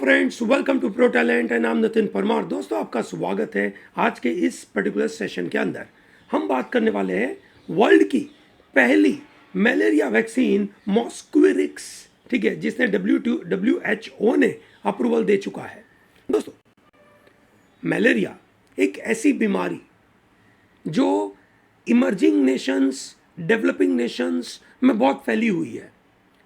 Friends, welcome to pro talent and नाम नितिन परमार। दोस्तों, आपका स्वागत है आज के इस पर्टिकुलर सेशन के अंदर। हम बात करने वाले हैं वर्ल्ड की पहली मलेरिया वैक्सीन मॉस्क्विरिक्स, ठीक है, जिसने WHO ने अप्रूवल दे चुका है। दोस्तों, मलेरिया एक ऐसी बीमारी जो इमर्जिंग नेशंस, डेवलपिंग नेशंस में बहुत फैली हुई है।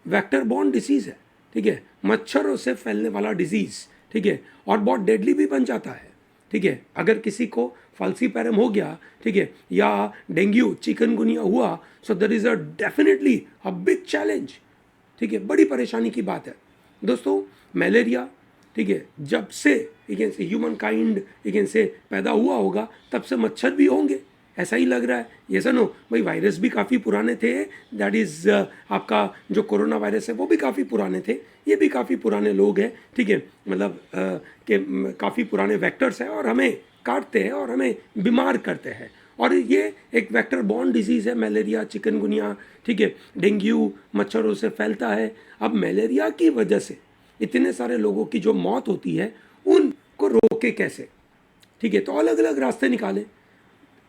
वेक्टर बॉर्न डिसीज है, ठीक है, मच्छरों से फैलने वाला डिजीज, ठीक है, और बहुत डेडली भी बन जाता है, ठीक है। अगर किसी को फाल्सीपैरम हो गया, ठीक है, या डेंगू चिकनगुनिया हुआ, so there is a definitely a big challenge, ठीक है, बड़ी परेशानी की बात है। दोस्तों, मलेरिया, ठीक है, जब से ह्यूमन काइंड से पैदा हुआ होगा, तब से मच्छर भी होंगे, ऐसा ही लग रहा है। ये सुनो भाई, वायरस भी काफ़ी पुराने थे, दैट इज़ आपका जो कोरोना वायरस है वो भी काफ़ी पुराने थे, ये भी काफ़ी पुराने लोग हैं, ठीक है, मतलब के काफ़ी पुराने वेक्टर्स हैं और हमें काटते हैं और हमें बीमार करते हैं। और ये एक वेक्टर बॉर्न डिजीज़ है मलेरिया, चिकनगुनिया, ठीक है, डेंगू मच्छरों से फैलता है। अब मलेरिया की वजह से इतने सारे लोगों की जो मौत होती है, उनको रोके कैसे, ठीक है, तो अलग अलग रास्ते निकाले।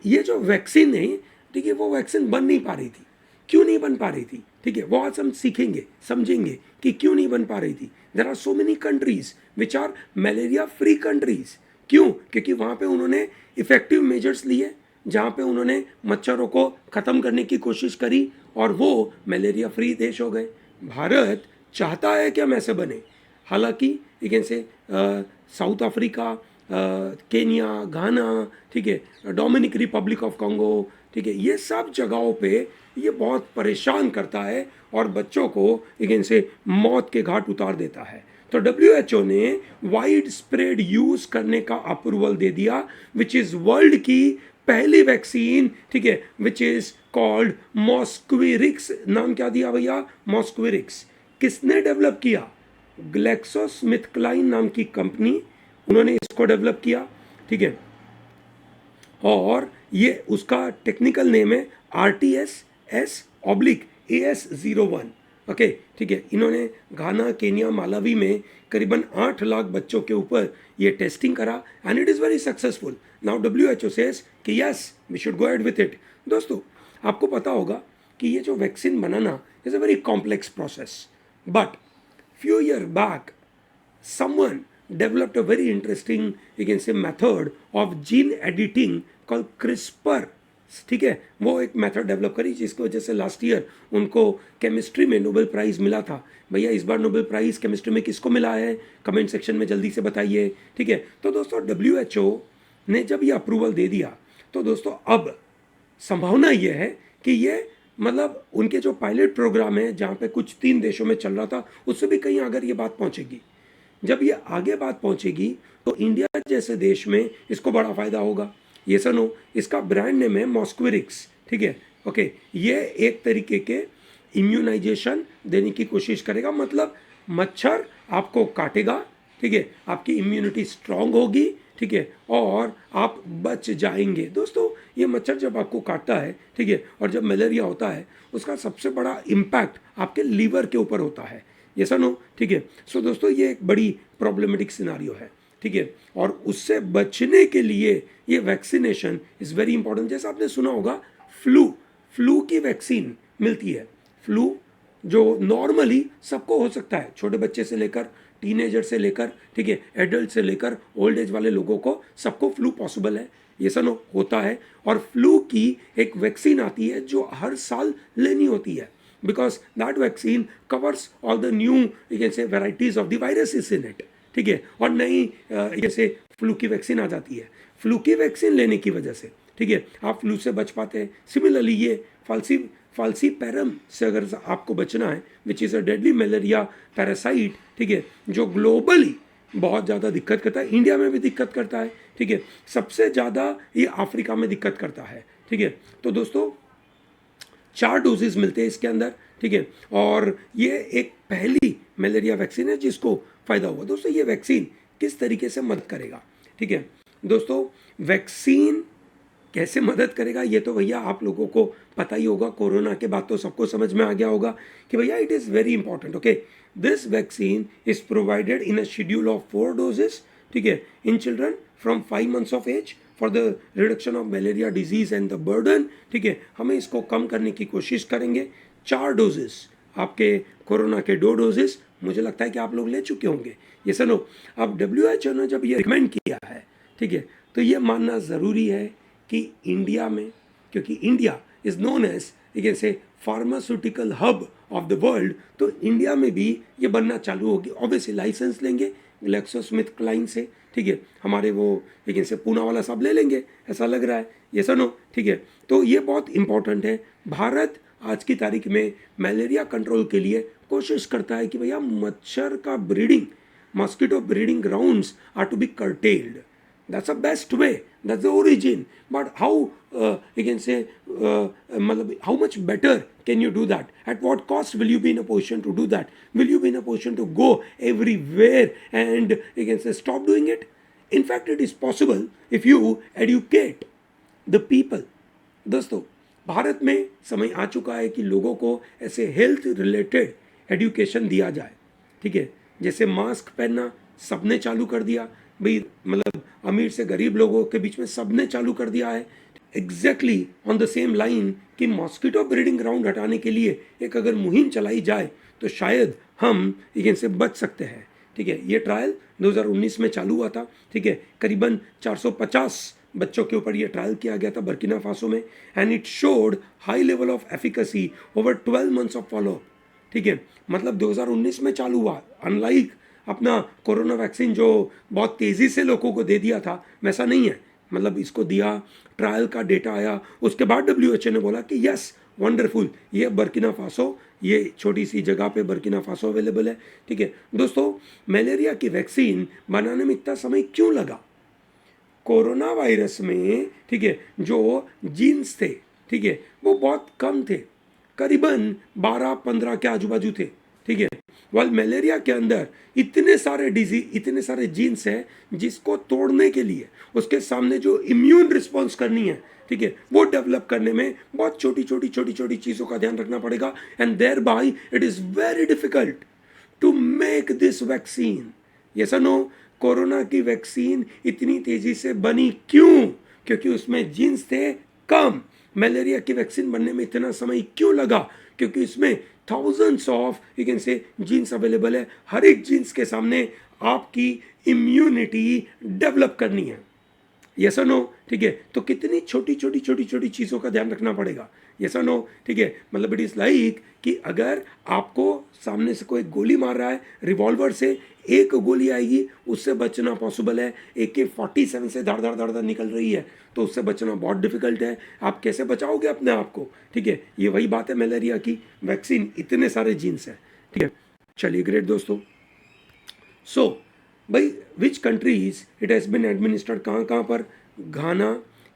ये जो वैक्सीन है, ठीक है, वो वैक्सीन बन नहीं पा रही थी। क्यों नहीं बन पा रही थी, ठीक है, वो आज हम सीखेंगे, समझेंगे कि क्यों नहीं बन पा रही थी। There are so many countries which are malaria free countries. क्यों? क्योंकि वहाँ पे उन्होंने इफेक्टिव मेजर्स लिए, जहाँ पे उन्होंने मच्छरों को ख़त्म करने की कोशिश करी और वो मलेरिया फ्री देश हो गए। भारत चाहता है कि हम ऐसे बने। हालांकि साउथ अफ्रीका, केनिया, घाना, ठीक है, डोमिनिक रिपब्लिक ऑफ कॉन्गो, ठीक है, ये सब जगहों पे ये बहुत परेशान करता है और बच्चों को मौत के घाट उतार देता है। तो WHO ने वाइड स्प्रेड यूज करने का अप्रूवल दे दिया, विच इज वर्ल्ड की पहली वैक्सीन, ठीक है, विच इज कॉल्ड मॉस्क्विरिक्स। नाम क्या दिया भैया? मॉस्क्विरिक्स। किसने डेवलप किया? ग्लैक्सोस्मिथक्लाइन नाम की कंपनी, उन्होंने इसको डेवलप किया, ठीक है, और ये उसका टेक्निकल नेम है RTS-S/AS01। ओके, ठीक है। इन्होंने घाना, केनिया, मालावी में करीबन 8 लाख बच्चों के ऊपर ये टेस्टिंग करा and it is very successful. Now WHO says कि yes, we should go ahead with it. दोस्तों, आपको पता होगा कि ये जो वैक्सीन बनाना is a very complex process, but few year back someone developed a very interesting, method of gene editing called CRISPR, ठीक है। वो एक मेथड डेवलप करी जिसकी वजह से लास्ट ईयर उनको केमिस्ट्री में नोबेल प्राइज़ मिला था। भैया, इस बार नोबेल प्राइज़ केमिस्ट्री में किसको मिला है? कमेंट सेक्शन में जल्दी से बताइए, ठीक है। तो दोस्तों, WHO ने जब ये अप्रूवल दे दिया, तो दोस्तों अब संभावना ये है कि ये मतलब उनके जो पायलट प्रोग्राम है, जहाँ पे कुछ 3 देशों में चल रहा था, उससे भी कहीं अगर ये बात पहुँचेगी, जब ये आगे बात पहुंचेगी, तो इंडिया जैसे देश में इसको बड़ा फायदा होगा। ये सुनो, इसका ब्रांड नेम है मॉस्क्विरिक्स, ठीक है, ओके। ये एक तरीके के इम्यूनाइजेशन देने की कोशिश करेगा, मतलब मच्छर आपको काटेगा, ठीक है, आपकी इम्यूनिटी स्ट्रांग होगी, ठीक है, और आप बच जाएंगे। दोस्तों, ये मच्छर जब आपको काटता है, ठीक है, और जब मलेरिया होता है, उसका सबसे बड़ा इम्पैक्ट आपके लीवर के ऊपर होता है। ये सुनो, ठीक है। सो दोस्तों, ये एक बड़ी प्रॉब्लमेटिक सिनारियो है, ठीक है, और उससे बचने के लिए ये वैक्सीनेशन इज़ वेरी इंपॉर्टेंट। जैसा आपने सुना होगा, फ्लू की वैक्सीन मिलती है। फ्लू जो नॉर्मली सबको हो सकता है, छोटे बच्चे से लेकर टीनेजर से लेकर, ठीक है, एडल्ट से लेकर ओल्ड एज वाले लोगों को, सबको फ्लू पॉसिबल है, ये सुनो, होता है। और फ्लू की एक वैक्सीन आती है जो हर साल लेनी होती है, because that vaccine covers all the new varieties of the viruses in it, ठीक है। और नई जैसे फ्लू की वैक्सीन आ जाती है, फ्लू की वैक्सीन लेने की वजह से, ठीक है, आप फ्लू से बच पाते हैं। सिमिलरली ये फाल्सीपैरम से अगर आपको बचना है, which is a deadly malaria parasite, ठीक है, जो ग्लोबली बहुत ज़्यादा दिक्कत करता है, इंडिया में भी दिक्कत करता है, ठीक है, सबसे ज़्यादा ये अफ्रीका में दिक्कत करता है, ठीक है। तो दोस्तों, 4 डोजेज मिलते हैं इसके अंदर, ठीक है, और ये एक पहली मलेरिया वैक्सीन है जिसको फ़ायदा हुआ। दोस्तों, ये वैक्सीन किस तरीके से मदद करेगा, ठीक है। दोस्तों, वैक्सीन कैसे मदद करेगा ये तो भैया आप लोगों को पता ही होगा। कोरोना के बाद तो सबको समझ में आ गया होगा कि भैया it is very important, okay. This vaccine is provided in a schedule of 4 doses, ठीक है, in children from 5 months of age for the reduction of malaria disease and the burden, ठीक है। हमें इसको कम करने की कोशिश करेंगे। 4 डोजेस आपके कोरोना के 2 डोजेस मुझे लगता है कि आप लोग ले चुके होंगे, ये सुनो। अब WHO ने जब ये रिकमेंड किया है, ठीक है, तो ये मानना ज़रूरी है कि इंडिया में, क्योंकि इंडिया इज़ नोन एज एक से pharmaceutical hub of the world, तो इंडिया में भी ये बनना चालू होगी। ऑब्वियसली लाइसेंस लेंगे GlaxoSmithKline से, ठीक है, हमारे वो लेकिन से पूना वाला साहब ले लेंगे, ऐसा लग रहा है, ये सुनो, ठीक है। तो ये बहुत इंपॉर्टेंट है। भारत आज की तारीख में मलेरिया कंट्रोल के लिए कोशिश करता है कि भैया मच्छर का breeding, mosquito breeding grounds are to be curtailed. That's the best way. That's the origin. But how you can say, how much better can you do that? At what cost will you be in a position to do that? Will you be in a position to go everywhere and you can say stop doing it? In fact, it is possible if you educate the people. दोस्तों, भारत में समय आ चुका है कि लोगों को ऐसे health related education दिया जाए, ठीक है। जैसे मास्क पहनना सबने चालू कर दिया भाई, मतलब अमीर से गरीब लोगों के बीच में सबने चालू कर दिया है। Exactly on the same line कि मॉस्किटो ब्रीडिंग ग्राउंड हटाने के लिए एक अगर मुहिम चलाई जाए तो शायद हम इनसे बच सकते हैं, ठीक है। ये ट्रायल 2019 में चालू हुआ था, ठीक है। करीबन 450 बच्चों के ऊपर ये ट्रायल किया गया था बर्किना फासो में, and it showed high level of efficacy over 12 months of follow up, ठीक है। मतलब 2019 में चालू हुआ, अनलाइक अपना कोरोना वैक्सीन जो बहुत तेज़ी से लोगों को दे दिया था, वैसा नहीं है। मतलब इसको दिया, ट्रायल का डेटा आया, उसके बाद WHO ने बोला कि यस वंडरफुल, ये बर्किना फासो, ये छोटी सी जगह पे बर्किना फासो अवेलेबल है, ठीक है। दोस्तों, मलेरिया की वैक्सीन बनाने में इतना समय क्यों लगा? कोरोना वायरस में, ठीक है, जो जीन्स थे, ठीक है, वो बहुत कम थे, करीबन 12-15 के आजू बाजू थे, ठीक है। वाल मलेरिया के अंदर इतने सारे डिजीज, इतने सारे जीन्स हैं जिसको तोड़ने के लिए उसके सामने जो इम्यून रिस्पॉन्स करनी है, ठीक है, वो डेवलप करने में बहुत छोटी छोटी चीज़ों का ध्यान रखना पड़ेगा, and thereby it is very difficult to make this vaccine. Yes और नो? कोरोना की वैक्सीन इतनी तेजी से बनी क्यों? क्योंकि उसमें जीन्स थे कम। मलेरिया की वैक्सीन बनने में इतना समय क्यों लगा? क्योंकि इसमें thousands of you can say genes available है, हर एक जीन्स के सामने आपकी इम्यूनिटी डेवलप करनी है। यस और नो? ठीक है, तो कितनी छोटी छोटी चीज़ों का ध्यान रखना पड़ेगा। यस और नो? ठीक है, मतलब इट इज़ लाइक कि अगर आपको सामने से कोई गोली मार रहा है रिवॉल्वर से, एक गोली आएगी, उससे बचना पॉसिबल है। AK-47 से धार धार निकल रही है, तो उससे बचना बहुत डिफिकल्ट है। आप कैसे बचाओगे अपने आप को? ठीक है, ये वही बात है मलेरिया की। वैक्सीन इतने सारे जीन्स हैं, ठीक है। चलिए, ग्रेट दोस्तों। सो भाई, which countries it has been administered, कहाँ पर? घाना,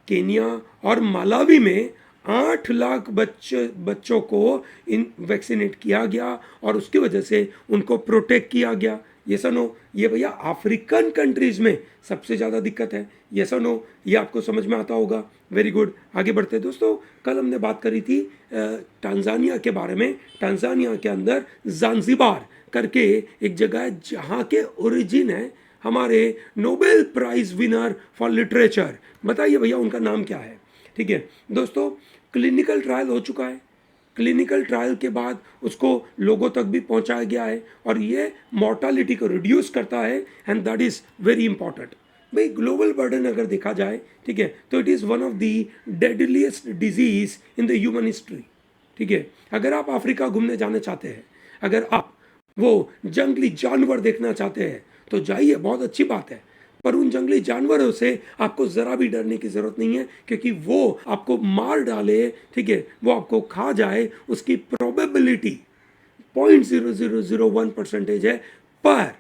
केनिया और मालावी में 8 लाख बच्चों को इन वैक्सीनेट किया गया और उसकी वजह से उनको प्रोटेक्ट किया गया। ये सनो, ये भैया अफ्रीकन कंट्रीज में सबसे ज़्यादा दिक्कत है। ये सनो, ये आपको समझ में आता होगा। वेरी गुड, आगे बढ़ते हैं दोस्तों। कल हमने बात करी थी टांजानिया के बारे में। टांजानिया के अंदर ज़ांज़िबार करके एक जगह है जहाँ के ओरिजिन है हमारे Nobel prize winner for literature. बताइए भैया उनका नाम क्या है? ठीक है दोस्तों, क्लिनिकल ट्रायल हो चुका है। क्लिनिकल ट्रायल के बाद उसको लोगों तक भी पहुंचाया गया है और ये मॉर्टालिटी को रिड्यूस करता है, and that is very important. भाई, ग्लोबल बर्डन अगर देखा जाए, ठीक है, तो it is one of the deadliest disease in the human history. ठीक है, अगर आप अफ्रीका घूमने जाना चाहते हैं, अगर आप वो जंगली जानवर देखना चाहते हैं तो जाइए, बहुत अच्छी बात है। पर उन जंगली जानवरों से आपको ज़रा भी डरने की ज़रूरत नहीं है, क्योंकि वो आपको मार डाले, ठीक है, वो आपको खा जाए, उसकी प्रोबेबिलिटी 0.0001% है। पर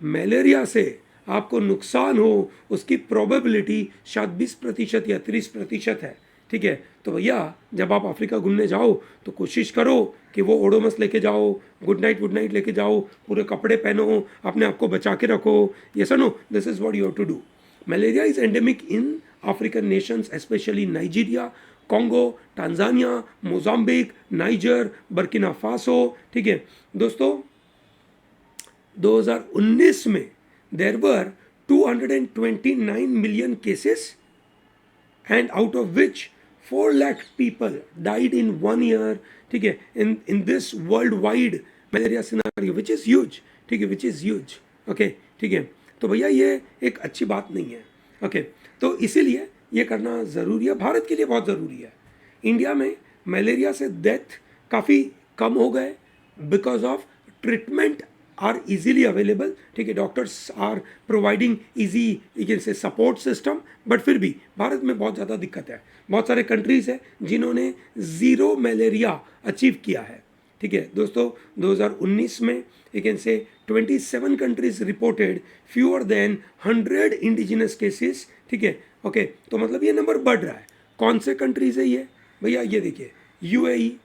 मलेरिया से आपको नुकसान हो, उसकी प्रोबेबिलिटी शायद 20% या 30% है। ठीक है, तो भैया जब आप अफ्रीका घूमने जाओ तो कोशिश करो कि वो ओडोमस लेके जाओ, गुड नाइट लेके जाओ, पूरे कपड़े पहनो, अपने आप को बचा के रखो। ये सुनो, this is what you have to do. Malaria is endemic in African nations, especially Nigeria, Congo, Tanzania, Mozambique, Niger, Burkina Faso. ठीक है दोस्तों, 2019 में there were 229 million cases and out of which 4 lakh people died in 1 year, ठीक है, in this worldwide malaria scenario, which is huge, ठीक है, which is huge, okay, ठीक है. तो भैया ये एक अच्छी बात नहीं है, okay. तो इसीलिए ये करना ज़रूरी है, भारत के लिए बहुत ज़रूरी है. इंडिया में मलेरिया से डेथ काफ़ी कम हो गए because of treatment are easily available, ठीक है, doctors are providing easy you can say support system. But फिर भी भारत में बहुत ज़्यादा दिक्कत है. बहुत सारे कंट्रीज़ हैं जिन्होंने ज़ीरो मलेरिया अचीव किया है, ठीक है दोस्तों. 2019 में यू कैन से 27 countries reported fewer than 100 indigenous cases, ठीक है, ओके. तो मतलब ये नंबर बढ़ रहा है. कौन से कंट्रीज़ है ये भैया? ये देखिए, यूएई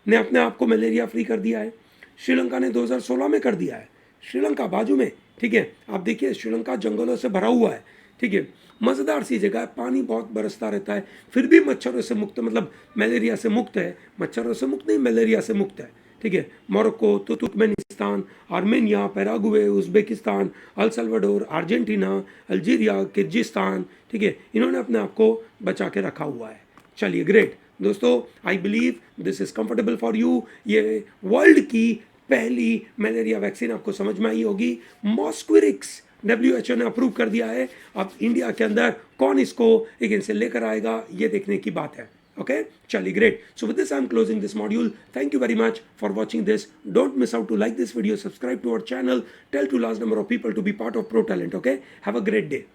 ने अपने आप को मलेरिया फ्री कर दिया है. श्रीलंका ने 2016 में कर दिया है. श्रीलंका बाजू में, ठीक है, आप देखिए श्रीलंका जंगलों से भरा हुआ है, ठीक है, मज़ेदार सी जगह है, पानी बहुत बरसता रहता है, फिर भी मच्छरों से मुक्त, मतलब मलेरिया से मुक्त है. मच्छरों से मुक्त नहीं, मलेरिया से मुक्त है, ठीक है. Morocco, Turkmenistan, Armenia, Paraguay, Uzbekistan, El Salvador, Argentina, Algeria, Kyrgyzstan, ठीक है, इन्होंने अपने आप को बचा के रखा हुआ है. चलिए ग्रेट दोस्तों, I believe this is comfortable for you. ये वर्ल्ड की पहली मलेरिया वैक्सीन आपको समझ में आई होगी. मॉस्क्विरिक्स WHO ने अप्रूव कर दिया है. अब इंडिया के अंदर कौन इसको एक इनसे लेकर आएगा, ये देखने की बात है. Okay, chali great. So with this, I'm closing this module. Thank you very much for watching this. Don't miss out to like this video, subscribe to our channel, tell to large number of people to be part of Pro Talent. Okay, have a great day.